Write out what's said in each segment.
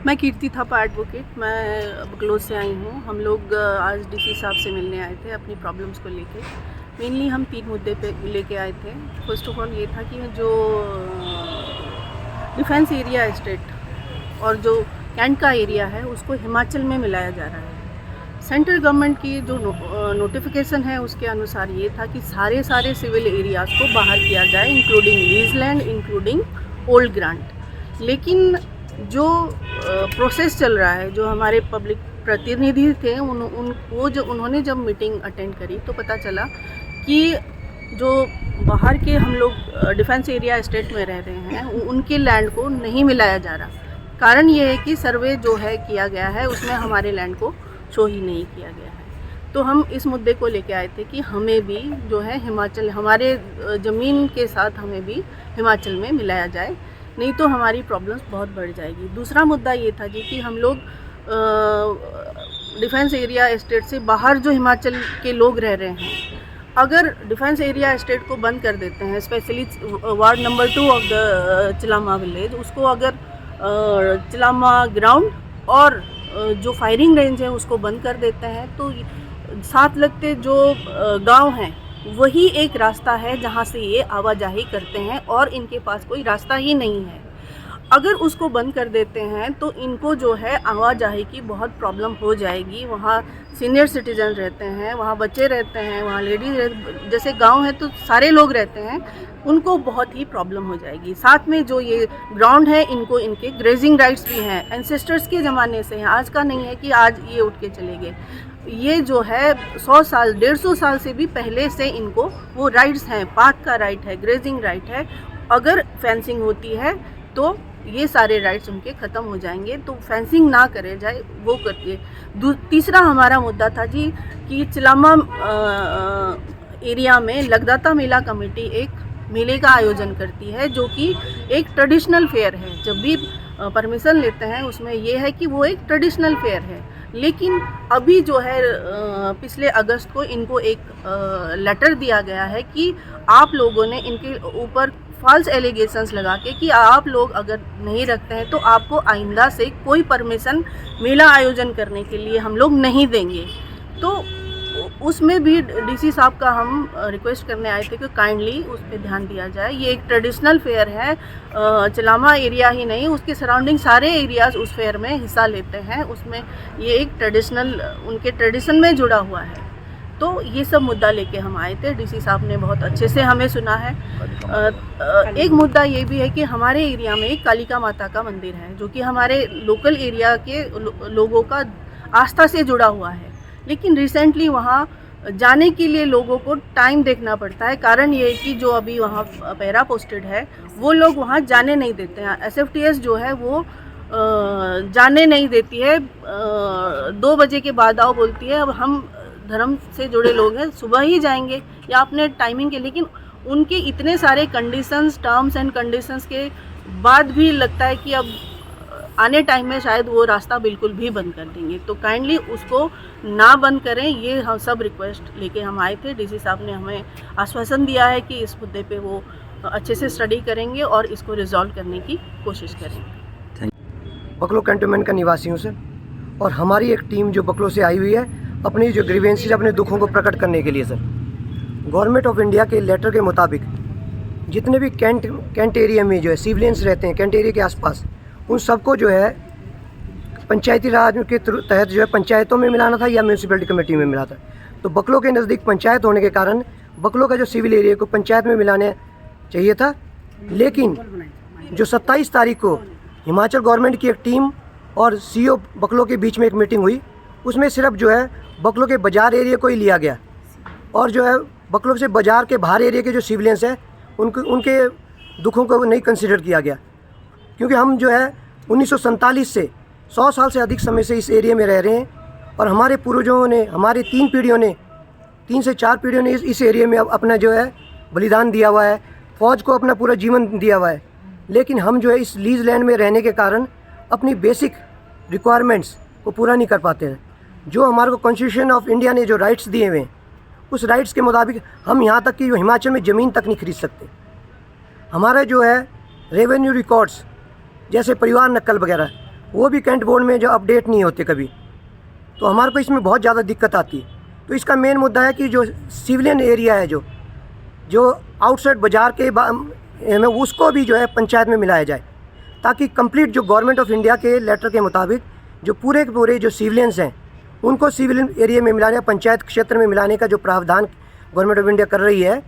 मैं कीर्ति थापा एडवोकेट, मैं बकलोज से आई हूँ। हम लोग आज डीसी साहब से मिलने आए थे अपनी प्रॉब्लम्स को लेके। मेनली हम 3 मुद्दे पे लेके आए थे। फर्स्ट ऑफ ऑल ये था कि जो डिफेंस एरिया एस्टेट और जो कैंट का एरिया है उसको हिमाचल में मिलाया जा रहा है। सेंट्रल गवर्नमेंट की जो नोटिफिकेशन है उसके अनुसार ये था कि सारे सिविल एरियाज़ को बाहर किया जाए, including lease land, including old grant. लेकिन जो प्रोसेस चल रहा है, जो हमारे पब्लिक प्रतिनिधि थे उन्होंने जब मीटिंग अटेंड करी तो पता चला कि जो बाहर के हम लोग डिफेंस एरिया एस्टेट में रह रहे हैं उनके लैंड को नहीं मिलाया जा रहा। कारण ये है कि सर्वे जो है किया गया है उसमें हमारे लैंड को शो ही नहीं किया गया है। तो हम इस मुद्दे को लेके आए थे कि हमें भी जो है हिमाचल, हमारे ज़मीन के साथ हमें भी हिमाचल में मिलाया जाए, नहीं तो हमारी प्रॉब्लम्स बहुत बढ़ जाएगी। दूसरा मुद्दा ये था जी कि हम लोग डिफेंस एरिया एस्टेट से बाहर जो हिमाचल के लोग रह रहे हैं, अगर डिफेंस एरिया एस्टेट को बंद कर देते हैं, specially ward number 2 of the Chilama village, उसको अगर चिलामा ग्राउंड और जो फायरिंग रेंज है उसको बंद कर देते हैं तो साथ लगते जो गांव हैं वही एक रास्ता है जहां से ये आवाजाही करते हैं और इनके पास कोई रास्ता ही नहीं है। अगर उसको बंद कर देते हैं तो इनको जो है आवाजाही की बहुत प्रॉब्लम हो जाएगी। वहाँ सीनियर सिटीजन रहते हैं, वहाँ बच्चे रहते हैं, वहाँ लेडीज, जैसे गांव है तो सारे लोग रहते हैं, उनको बहुत ही प्रॉब्लम हो जाएगी। साथ में जो ये ग्राउंड है इनको इनके ग्रेजिंग राइट्स भी हैं, एंसेस्टर्स के ज़माने से हैं, आज का नहीं है कि आज ये उठ के चले गए। ये जो है 100 साल 150 साल से भी पहले से इनको वो राइट्स हैं, पाथ का राइट है, ग्रेजिंग राइट है। अगर फेंसिंग होती है तो ये सारे राइट्स उनके ख़त्म हो जाएंगे, तो फेंसिंग ना करे जाए वो करके। तीसरा हमारा मुद्दा था जी कि चिलामा एरिया में लगदाता मेला कमेटी एक मेले का आयोजन करती है जो कि एक ट्रेडिशनल फेयर है। जब भी परमिशन लेते हैं उसमें ये है कि वो एक ट्रेडिशनल फेयर है। लेकिन अभी जो है पिछले अगस्त को इनको एक लेटर दिया गया है कि आप लोगों ने इनके ऊपर फॉल्स एलिगेशंस लगा के कि आप लोग अगर नहीं रखते हैं तो आपको आइंदा से कोई परमिशन मेला आयोजन करने के लिए हम लोग नहीं देंगे। तो उसमें भी डीसी साहब का हम रिक्वेस्ट करने आए थे कि काइंडली उस पर ध्यान दिया जाए। ये एक ट्रेडिशनल फेयर है, चिलामा एरिया ही नहीं उसके सराउंडिंग सारे एरियाज़ उस फेयर में हिस्सा लेते हैं। उसमें ये एक ट्रेडिशनल, उनके ट्रेडिशन में जुड़ा हुआ है। तो ये सब मुद्दा लेके हम आए थे। डीसी साहब ने बहुत अच्छे से हमें सुना है। एक मुद्दा ये भी है कि हमारे एरिया में एक कालिका माता का मंदिर है जो कि हमारे लोकल एरिया के लोगों का आस्था से जुड़ा हुआ है, लेकिन रिसेंटली वहाँ जाने के लिए लोगों को टाइम देखना पड़ता है। कारण ये है कि जो अभी वहाँ पैरा पोस्टेड है वो लोग वहाँ जाने नहीं देते हैं। SFTS जो है वो जाने नहीं देती है, 2 बजे के बाद आओ बोलती है। अब हम धर्म से जुड़े लोग हैं, सुबह ही जाएंगे या अपने टाइमिंग के, लेकिन उनके इतने सारे कंडीशंस, टर्म्स एंड कंडीशंस के बाद भी लगता है कि अब आने टाइम में शायद वो रास्ता बिल्कुल भी बंद कर देंगे। तो काइंडली उसको ना बंद करें, ये हम सब रिक्वेस्ट लेके हम आए थे। डीसी साहब ने हमें आश्वासन दिया है कि इस मुद्दे पे वो अच्छे से स्टडी करेंगे और इसको रिजॉल्व करने की कोशिश करेंगे। बकलो कैंटोनमेंट का निवासी हूँ सर, और हमारी एक टीम जो बकलो से आई हुई है अपनी जो ग्रीवेंसेस, अपने दुखों को प्रकट करने के लिए सर। गवर्नमेंट ऑफ इंडिया के लेटर के मुताबिक जितने भी कैंट एरिया में जो है सिविलियंस रहते हैं, कैंट एरिया के आसपास, उन सबको जो है पंचायती राज के तहत जो है पंचायतों में मिलाना था या म्यूनसिपलिटी कमेटी में मिला था। तो बकलो के नज़दीक पंचायत होने के कारण बकलो का जो सिविल एरिया को पंचायत में मिलाने चाहिए था। लेकिन जो 27 तारीख को हिमाचल गवर्नमेंट की एक टीम और CO बकलो के बीच में एक मीटिंग हुई, उसमें सिर्फ जो है बकलो के बाज़ार एरिया को ही लिया गया और जो है बकलो से बाज़ार के बाहर एरिया के जो सिविलियंस हैं उनके दुखों को नहीं कंसिडर किया गया। क्योंकि हम जो है 1947 से 100 साल से अधिक समय से इस एरिया में रह रहे हैं और हमारे पूर्वजों ने, हमारी 3 से 4 पीढ़ियों ने इस एरिया में अपना जो है बलिदान दिया हुआ है, फ़ौज को अपना पूरा जीवन दिया हुआ है। लेकिन हम जो है इस लीज लैंड में रहने के कारण अपनी बेसिक रिक्वायरमेंट्स को पूरा नहीं कर पाते हैं। जो हमारे को कॉन्स्टिट्यूशन ऑफ इंडिया ने जो राइट्स दिए हुए हैं, उस राइट्स के मुताबिक हम यहाँ तक कि हिमाचल में ज़मीन तक नहीं खरीद सकते। हमारा जो है रेवेन्यू रिकॉर्ड्स जैसे परिवार नकल वगैरह, वो भी कैंट बोर्ड में जो अपडेट नहीं होते कभी, तो हमारे को इसमें बहुत ज़्यादा दिक्कत आती है। तो इसका मेन मुद्दा है कि जो सिविलियन एरिया है, जो आउटसाइड बाज़ार के में, उसको भी जो है पंचायत में मिलाया जाए, ताकि कंप्लीट जो गवर्नमेंट ऑफ इंडिया के लेटर के मुताबिक जो पूरे के पूरे जो सिविलियंस हैं उनको सिविलियन एरिया में मिलाने, पंचायत क्षेत्र में मिलाने का जो प्रावधान गवर्नमेंट ऑफ इंडिया कर रही है,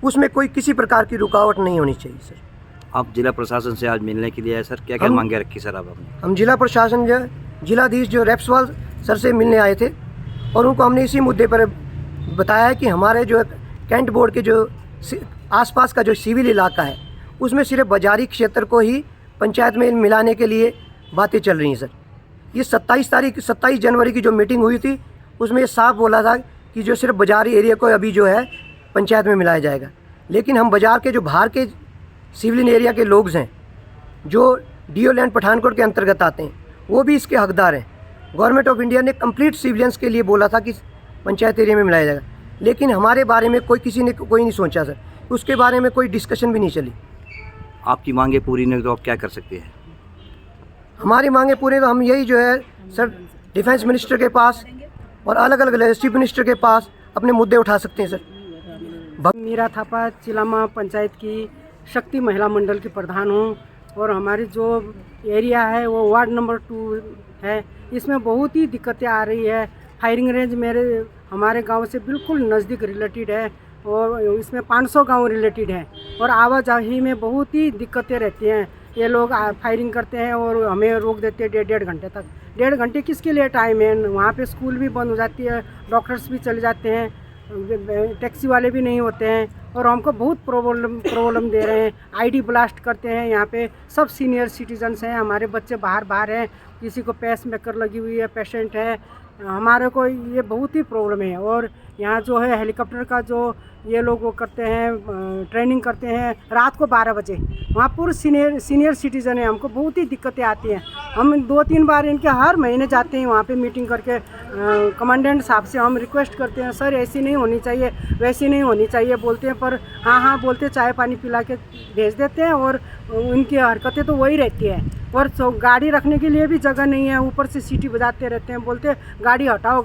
उसमें कोई किसी प्रकार की रुकावट नहीं होनी चाहिए सर। आप जिला प्रशासन से आज मिलने के लिए आए सर, क्या क्या मांगे रखी सर आपने? हम जिला प्रशासन जिलाधीश जो रेप्सवाल सर से मिलने आए थे, और उनको हमने इसी मुद्दे पर बताया है कि हमारे जो कैंट बोर्ड के जो आसपास का जो सिविल इलाका है उसमें सिर्फ बाजारी क्षेत्र को ही पंचायत में मिलाने के लिए बातें चल रही हैं सर। ये 27 जनवरी की जो मीटिंग हुई थी उसमें ये साफ बोला था कि जो सिर्फ बाजारी एरिया को अभी जो है पंचायत में मिलाया जाएगा, लेकिन हम बाज़ार के जो बाहर के सिविलियन एरिया के लोग हैं जो डीओ लैंड पठानकोट के अंतर्गत आते हैं, वो भी इसके हकदार हैं। गवर्नमेंट ऑफ इंडिया ने कंप्लीट सिविलियंस के लिए बोला था कि पंचायत एरिया में मिलाया जाएगा, लेकिन हमारे बारे में किसी ने कोई नहीं सोचा सर, उसके बारे में कोई डिस्कशन भी नहीं चली। आपकी मांगे पूरी नहीं तो आप क्या कर सकते हैं? हमारी मांगे पूरी तो हम यही जो है सर डिफेंस मिनिस्टर के पास और अलग अलग चीफ मिनिस्टर के पास अपने मुद्दे उठा सकते हैं सर। मीरा थापा चिलामा पंचायत की शक्ति महिला मंडल की प्रधान हूँ, और हमारी जो एरिया है वो वार्ड नंबर 2 है। इसमें बहुत ही दिक्कतें आ रही है। फायरिंग रेंज हमारे गांव से बिल्कुल नज़दीक रिलेटेड है, और इसमें 500 गांव रिलेटेड है, और आवाजाही में बहुत ही दिक्कतें रहती हैं। ये लोग फायरिंग करते हैं और हमें रोक देते हैं 1.5 घंटे तक। 1.5 घंटे किसके लिए टाइम है? वहाँ पे स्कूल भी बंद हो जाती है, डॉक्टर्स भी चले जाते हैं, टैक्सी वाले भी नहीं होते हैं, और हमको बहुत प्रॉब्लम दे रहे हैं। आईडी ब्लास्ट करते हैं। यहाँ पे सब सीनियर सिटीजन्स हैं, हमारे बच्चे बाहर हैं, किसी को पेस मेकर लगी हुई है, पेशेंट है, हमारे को ये बहुत ही प्रॉब्लम है। और यहाँ जो है हेलीकॉप्टर का जो ये लोग वो करते हैं, ट्रेनिंग करते हैं रात को 12 बजे, वहाँ पूरे सीनियर सिटीज़न है, हमको बहुत ही दिक्कतें आती हैं। हम 2-3 बार इनके हर महीने जाते हैं वहाँ पे मीटिंग करके, कमांडेंट साहब से हम रिक्वेस्ट करते हैं, सर ऐसी नहीं होनी चाहिए, वैसी नहीं होनी चाहिए बोलते हैं, पर हाँ बोलते, चाय पानी पिला के भेज देते हैं, और उनकी हरकतें तो वही रहती है। और गाड़ी रखने के लिए भी जगह नहीं है, ऊपर से सीटी बजाते रहते हैं, बोलते गाड़ी हटाओ।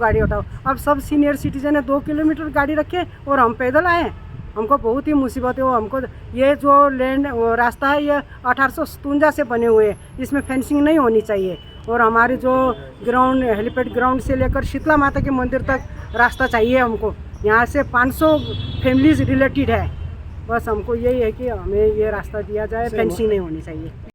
अब सब सीनियर सिटीजन है, 2 किलोमीटर गाड़ी रखे और हम पैदल आए। हमको बहुत ही मुसीबत है। वो हमको ये जो रास्ता है ये 1857 से बने हुए हैं, इसमें फेंसिंग नहीं होनी चाहिए। और हमारे जो ग्राउंड हेलीपैड ग्राउंड से लेकर शीतला माता के मंदिर तक रास्ता चाहिए हमको। यहाँ से 500 फैमिलीज रिलेटेड है। बस हमको यही है कि हमें ये रास्ता दिया जाए, फेंसिंग नहीं होनी चाहिए।